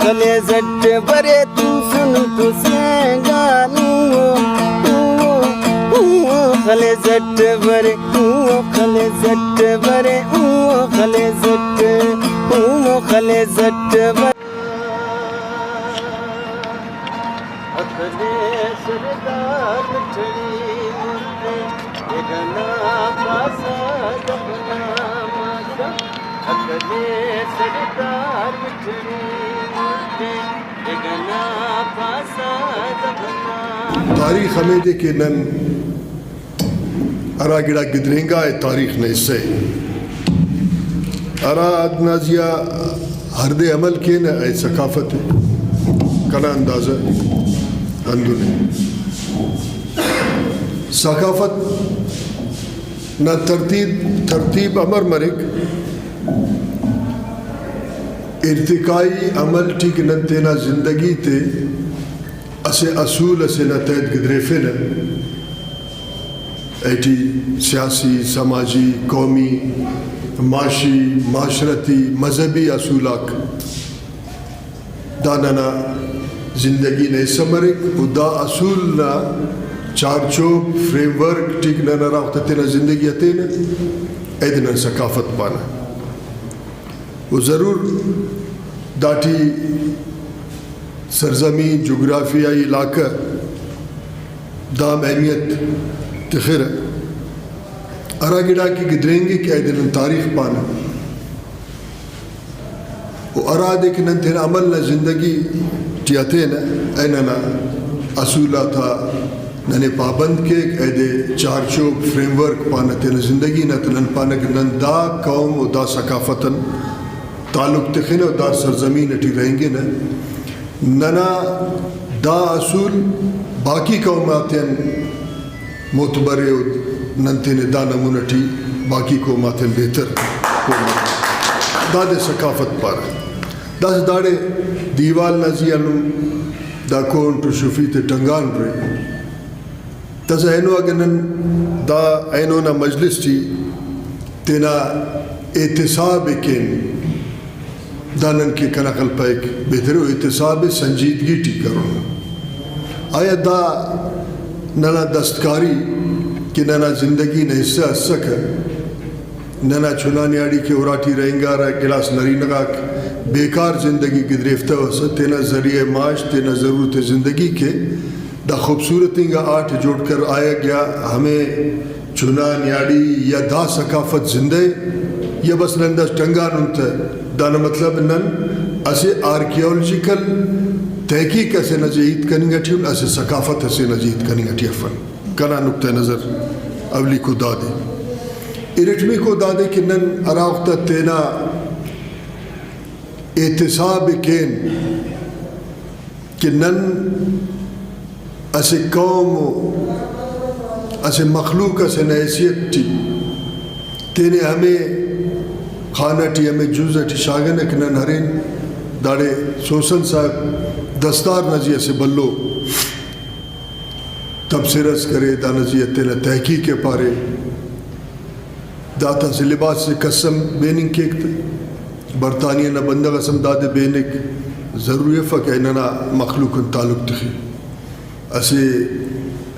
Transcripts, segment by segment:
خلے زٹ برے تو سن تو سینگانو خلے زٹ برے خلے زٹ برے خلے زٹ خلے زٹ برے اخلے سردار مٹھڑی مرتے گنا پاسا دبنا ماسا اخلے سردار مٹھڑی مرتے گنا پاسا دبنا تاریخ ہمیں دے کہ نن ارا گڑا گدرینگا ہے تاریخ نے اس سے ارا ادنازیا ہرد عمل کے نا اے ثقافت کنا اندازہ اندنے ثقافت نہ ترتیب امر مرک ارتقائی عمل ٹھیک نہ تینا زندگی تے اسے اصول اسے نہ تحت گدریفے نہ ایٹی سیاسی سماجی قومی معاشی معاشرتی مذہبی اصولاک داننا زندگی نے سمرک و دا اصول نا چارچوب فریم ورک ٹھیک نہ راوتا تینا زندگی اتینا ایدنا ثقافت پانا وہ ضرور داٹھی سرزمین جغرافیائی علاقہ دام اہمیت تخیر ارا گڑا کی گدرینگی کہ ایدن تاریخ پانا وہ ارا دیکھ ننتین عمل نہ زندگی ٹیاتے نا ایننا اصولہ تھا ننے پابند کے ایدے چارچوب فریم ورک پانا تینا زندگی نا تنن پانا کہ نن دا قوم و دا ثقافتن تعلق تخین و دا سرزمین اٹھی رہیں گے نا ننا دا اصول باقی قوماتین معتبرے و ننتین دا نمونٹی باقی قوماتین بہتر دا دے ثقافت پارا دا سے داڑے دیوال نزیانم دا کون تو شفیت ٹنگان رہے دا سے اینو اگنن دا اینو نا مجلس ٹی تینا احتساب کین دانن کے کناقل پائک بہتر احتساب سنجیدگی ٹی کرو آیا دا ننا دستکاری کہ ننا زندگی نے حصہ سکا ننا چھنانی آڑی کے اراٹی رہنگا رہا گلاس نری نگاک بیکار زندگی گدریفتہ وسا تینا ذریعہ معاش تینا ضرورت زندگی کے دا خوبصورتیں گا آٹھ جوڑ کر آیا گیا ہمیں چھنانی آڑی یا دا ثقافت زندہ یا بس نن دا ٹنگان انتا دانا مطلب نن اسے آرکیولوجیکل تحقیق اسے نجید کنی گا ٹھیون اسے ثقافت اسے نجید کنی گا ٹھیفن کنا نکتہ نظر اولی کو دادے ارٹمی کو دادے کہ نن اراغتا تینا احتساب کین کہ نن اسے قوم اسے مخلوق اسے نحیثیت ٹی تینے ہمیں خانہ ٹی ہمیں جوزہ ٹی شاگن ہے کہ نن ہرین داڑے سوسن صاحب دستار نزیہ سے بلو تبصرس کرے دا نزیہ تینا تحقیق کے پارے داتا سے لباس سے قسم بیننگ کیک تھے برطانیہ نہ بندہ قسم دادے بینک ضروری فک ایننا مخلوق تعلق تخی اسے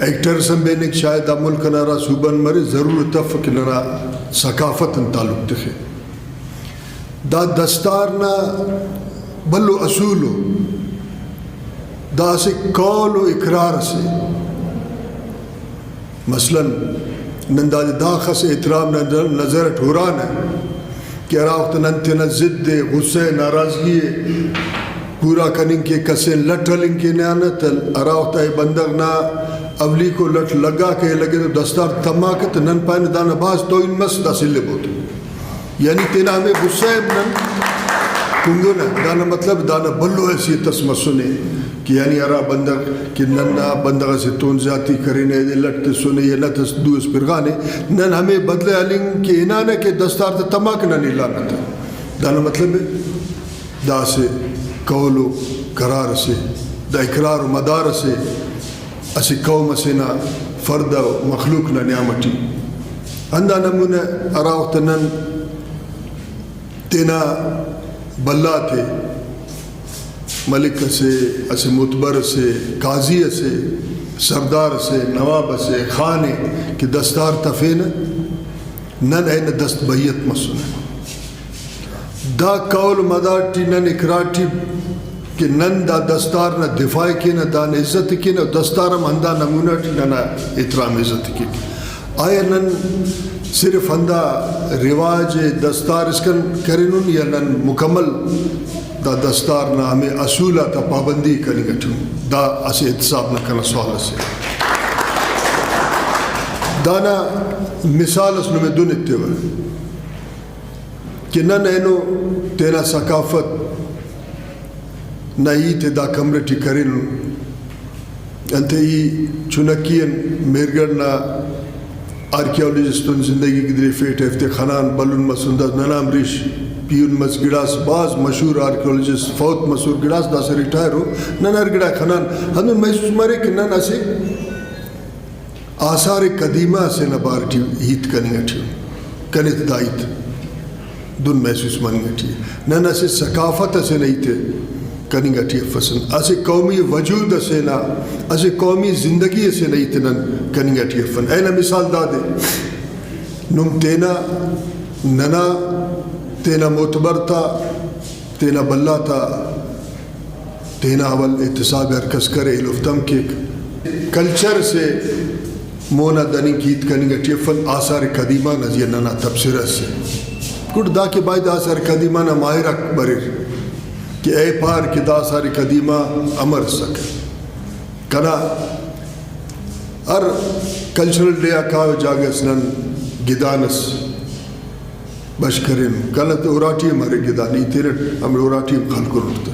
ایکٹر سم بینک شاید ملک نارا صوبن مرے ضرور تفک نارا ثقافت تعلق تخی دا دستارنا بلو اصولو دا سے قول و اقرار سے مثلا ننداز دا خس احترام نظر ٹھوران ہے کہ اراوقت ننتنا ضد غصے ناراضگی پورا کننگ کے کسے لٹھلنگ کے نیانتل اراوقت اے بندگ نا اولی کو لٹ لگا کے لگے تو دستار تماکت نن پائن دانا باز تو ان مسدہ سلے بوتے یعنی تینا ہمیں غصے نن کنگو نا دانا مطلب دانا بلو ایسی تسمہ سنے کہ یعنی ارا بندگ کہ نن بندگا سے تون زیادی کرنے دے لٹتے سنے یہ نہ تسدو اس پرغانے نن ہمیں بدلے علنگ کہ انانا کہ دستار تا تماک نہ نیلانا تھا دانا مطلب ہے دا سے قول و قرار سے دا اقرار و مدار سے اسی قوم سے نا فرد و مخلوق نا نعمتی اندہ نمون ارا وقت نن تینا بلا تھے ملک سے اسے متبر سے قاضی سے سردار سے نواب سے خانے کہ دستار تفین نن این دست بیت مسن دا قول مدارٹی نن اقرارٹی کہ نن دا دستار نہ دفاع کی نہ دان عزت کی نہ دستارم ہندا نمونہ ٹی نہ احترام عزت کی آیا نن صرف ہندا رواج دستار اس کن کرنن یا نن مکمل دا دستار نہ ہمیں اصولہ تا پابندی کرنی گٹھوں دا اسے احتساب نہ کرنا سوال سے دانا مثال اس میں دون اتوا کہ نن اینو تینا ثقافت نہ ہی تے دا کمرٹی کرن انتے ہی چنکین میرگڑ نہ آرکیالوجستون زندگی گدری فیٹ ہفتے خانان بلون مسندہ ننام ریش پیون مس گڑاس باز مشہور آرکیالوجسٹ فوت مشہور گڑاس دا سے ریٹائر ہو ننر گڑا خانان ہمیں محسوس مرے کہ نن اسے آثار قدیمہ سے نبارٹی ہیت کنی گٹھی کنیت دائیت دن محسوس من گٹھی نن اسے ثقافت سے نہیں تھے کنی گٹھی فسن اسے قومی وجود سے نہ اسے قومی زندگی سے نہیں تھے نن کنی گٹھی فن اینا مثال دا دے نم تینا ننا تینا معتبر تھا تینا بلہ تھا تینا اول احتساب ارکس کرے لفتم کے کلچر سے مونا دنی گیت کنی گٹھی فن آثار قدیمہ نزی ننا تبصرہ سے کٹ دا کے بعد آثار قدیمہ نہ ماہر اکبرر کہ اے پار کی دا آثار قدیمہ امر سکے کنا ار کلچرل ڈے اکاو جاگس نن گدانس بش کرن کنا تو اوراٹی ہمارے گدانی تیرے ہمیں اوراٹی خلق رکھتا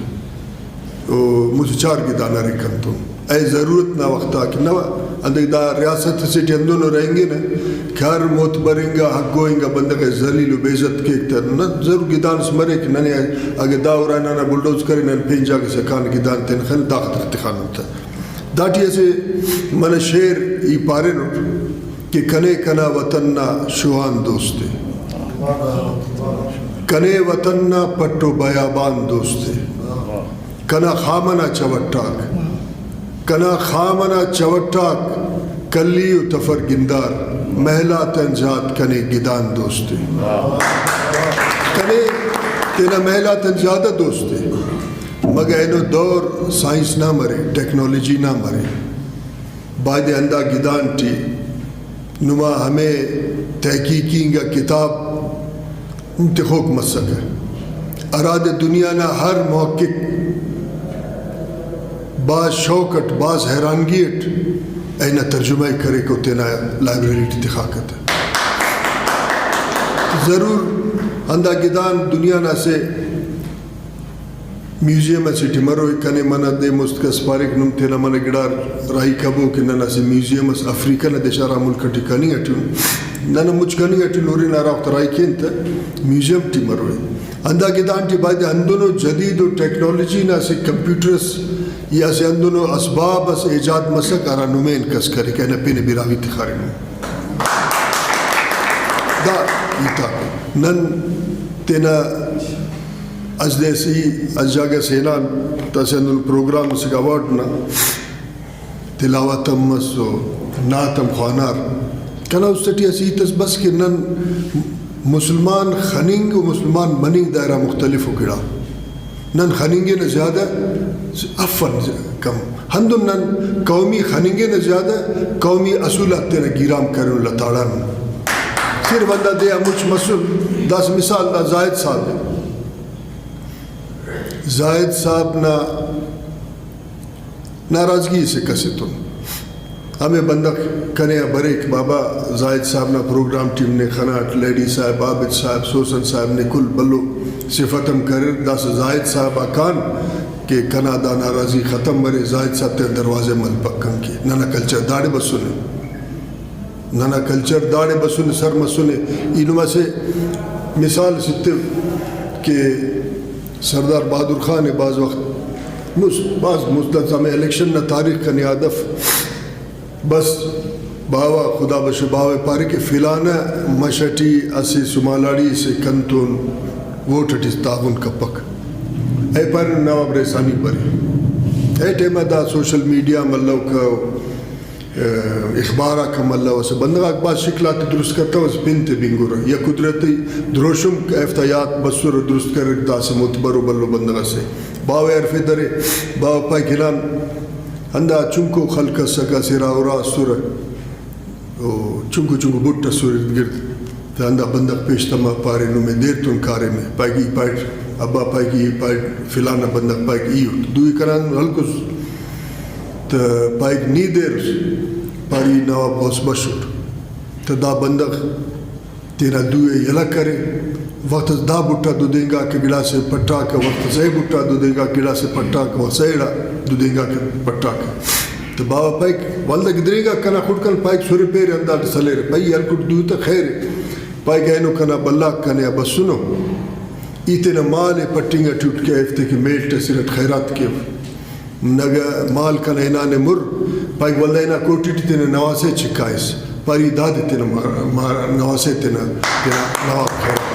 مجھے چار گدانا رکھن تو اے ضرورت نہ وقتا کہ نہ اندھے دا ریاست سے جندونوں رہیں گے نا کھار موت بریں گا حق گوئیں گا بندہ ذلیل و بیزت کے اکتر نہ ضرور گدان سمرے کہ ننے اگر دا اورانا نا بلڈوز کریں نا پین جا کے سکان گدان تین خیل داخت اختخان ہوتا داٹی ایسے من شیر ای پارے نو کہ کنے کنا وطن نا شوان دوستے کنے وطن نا پٹو بیابان دوستے کنا خامنا چوٹاک کنا خامنا چوٹاک کلی و تفر گندار محلا تنجات کنے گدان دوستے کنے تینا محلا تنجادہ دوستے مگر اینو دور سائنس نہ مرے ٹیکنالوجی نہ مرے بعد اندہ گدان ٹی نما ہمیں تحقیقی گا کتاب انتخوک مسک ہے اراد دنیا نہ ہر محقق بعض شوکت بعض حیرانگیت اینا ترجمہ کرے کو تینا لائبریری اتخاقت ہے ضرور اندہ گدان دنیا نہ سے میوزیم سے ٹمروئی کنے منہ دے مستقس پارک نم تینا منہ گڑار رائی کبو کہ نہ سے میوزیم اس افریقہ نہ دیشارہ ملک ٹکانی اٹھون نہ مجھکنی اٹھون لوری نہ راوت رائی کین تا میوزیم ٹمروئی اندہ گدان ٹی باید اندونو جدید و ٹیکنالوجی نہ سے کمپیوٹرز یا سے اندونو اسباب اس ایجاد مسک آرہ نمین کس کرے کہ انہ پینے براوی تخاری نو دا ایتا نن تینا از دیسی از جاگہ سینان تاسے اندونو پروگرام سک آوارڈ نا تلاوتم مسو ناتم خوانار کنا اس سٹی اسی تس بس کہ نن مسلمان خننگ و مسلمان مننگ دائرہ مختلف ہو گڑا نن خننگے نہ زیادہ افن کم ہندن نن قومی خننگے نہ زیادہ قومی اصولات تینا گیرام کرن اللہ تعالیٰ صرف اللہ دے مجھ مسل داس مثال دا زائد صاحب ہے زائد صاحب نا ناراضگی سے کسی تن ہمیں بندہ کنے بریک بابا زائد صاحب نا پروگرام ٹیم نے خناٹ لیڈی صاحب عابد صاحب سوسن صاحب نے کل بلو صفتم کرر داس زائد صاحب آکان کہ کنا دا ناراضی ختم مرے زائد صاحب تے دروازے مل پکن کی نانا کلچر داڑے بسونے نانا کلچر داڑے بسونے سر مسونے انہوں سے مثال ستے کہ سردار بہادر خان بعض وقت بعض مستدزہ میں الیکشن نہ تاریخ کا نیادف بس باوا خدا بشو باوے پارے کہ فلانا مشٹی اسی سمالاڑی سے کنتون ووٹ اٹیس تاغن کپک اے پر نواب ریسانی پری اے ٹیمہ دا سوشل میڈیا ملو کا اخبارہ کا ملو اسے بندگا اکبار شکلاتی درست کرتا ہے اس بنت بینگورا یا قدرتی دروشم افتیات بسور درست کر رکھتا سے متبرو بلو بندگا سے باوے عرفی درے باو پائی گھلان اندہ چنکو خلق سکا سیرا اورا سورا چنکو بٹا سورت گرد اندہ بندق پیشتما پارے نو میں دیر تن کارے میں پائی گی پائٹ ابا پائی گی پائٹ فلانا بندق پائی گی دوئی کران ہلکس تا پائی گی نی دیر پاری نواب غوث بشر تا دا بندق تیرا دوئے یلا کرے وقت دا بٹا دو دیں گا کہ گڑا سے پٹا کا وقت سے بٹا دو دیں گا گڑا سے پٹا کا وقت سیڑا دو دیں گا کہ پٹا کا تو بابا پائک والدہ گدرے گا کنا خود کن پائک سوری پیر اندار سلے رہے پائی ہلکٹ دوئی تا خیر پائک اینو کنا بلاک کنے اب سنو ایتنا مال پٹنگا ٹوٹ کے افتے کی میلٹ سرٹ خیرات کے نگا مال کنا انانے مر پائک والدہ اینا کوٹی تینا نواسے چکائیس پاری داد تینا نواسے تینا نواب خیرات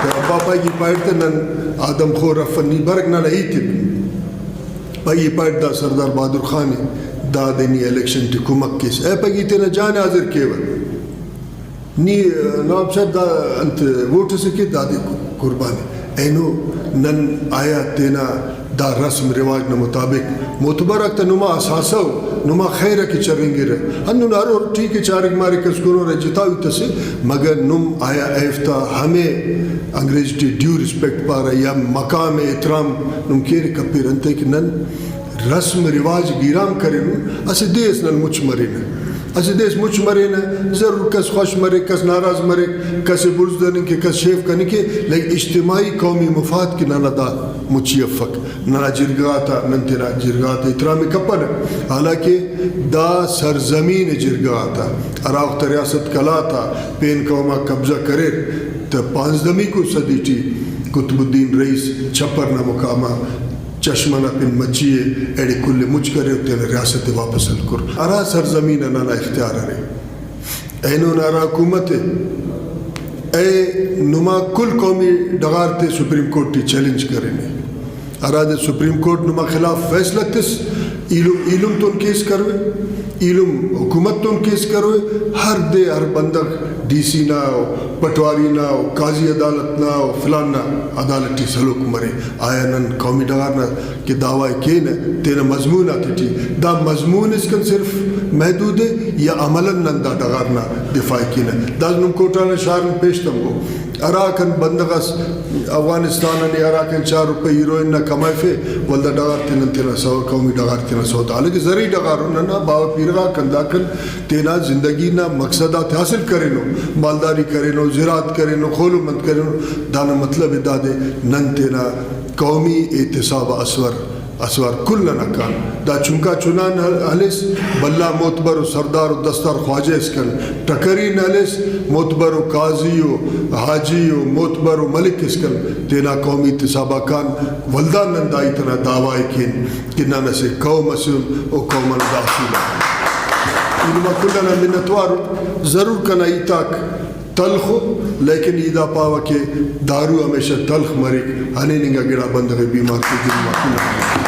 ابا پائی کی پائٹ نن آدم خور افنی برگ نہ لئی تھی پائی پائٹ دا سردار بہادر خانی دا دینی الیکشن ٹی کمک کیس اے پائی تینا جان حاضر کیور نی نواب صاحب دا انت ووٹ سکے دا دے قربانی اینو نن آیا تینا دا رسم رواج نا مطابق متبرک تا نما اساسو نما خیرہ کی چرنگی رہے ہنو نارو ٹھیک ہے چارک مارے کس گرو رہے جتاوی تسے مگر نم آیا ایفتا ہمیں انگریز ٹی ڈیو رسپیکٹ پا رہا یا مقام احترام نم کیرے کپی رنتے کہ نن رسم رواج گیرام کرے نو اسے دیس نن مچ مرے نا اسے دیس مچ مرے نا ضرور کس خوش مرے کس ناراض مرے کس برز دنے کے کس شیف کرنے کے لیکن اجتماعی قومی مفاد کی نانا دا مچی افق نانا جرگاتا ننتنا جرگاتا اترامی کپن حالانکہ دا سرزمین جرگاتا عراق ریاست کلاتا پین قوما قبضہ کرے تا 15 کو صدی ٹی قطب الدین رئیس چھپر نا مقامہ چشمانہ پن مچیے ایڈی کل مچ کرے تینا ریاست واپس کر ارا سرزمین نانا اختیار رہے اینو نارا حکومت اے نما کل قومی ڈغارتے سپریم کورٹ ٹی چیلنج کرنے ارا دے سپریم کورٹ نما خلاف فیصلہ تس ایلم تون کیس کروے ایلم حکومت تون کیس کروے ہر دے ہر بندق ڈی سی نہ ہو پٹواری نہ ہو قاضی عدالت نہ ہو فلان نہ عدالتی سلوک مرے آیا نن قومی ڈغارنا کہ دعوی کے نا تینا مضمون آتی تھی دا مضمون اس کن صرف محدود ہے یا عملاً نن دا ڈغارنا دفاعی کی نا دا نم کوٹانا شارن پیشتم ہو اراکن بندغس افغانستان نے اراکن 4 روپے ہیروئن نہ کمائے فے والدہ ڈغار تینا تینا سو قومی ڈغار تینا سو حالانکہ زرعی ڈغارو نہ باو پیرغا کنداکن تینا زندگی نا مقصدات حاصل کرے نو مالداری کرے نو زراعت کرے نو خولو مند کرے نو دانا مطلب دادے نن تینا قومی اعتصاب اسوار کل نکان دا چنکا چنان حلیس بلا موتبر و سردار و دستار خواجہ اس کن ٹکرین حلیس موتبر و قاضی و حاجی و موتبر و ملک اس کن تینا قومی اعتصابہ کان ولدان نندائی تنا دعوائی کن کنانا سے قوم اسل و قوم انداسیلہ انما کلنا منتوار ضرور کنا ایتاک تلخ لیکن ایدہ پاوا کہ دارو ہمیشہ تلخ مرک ہنے نگا گڑا بندغ بیمار کے دن واقعی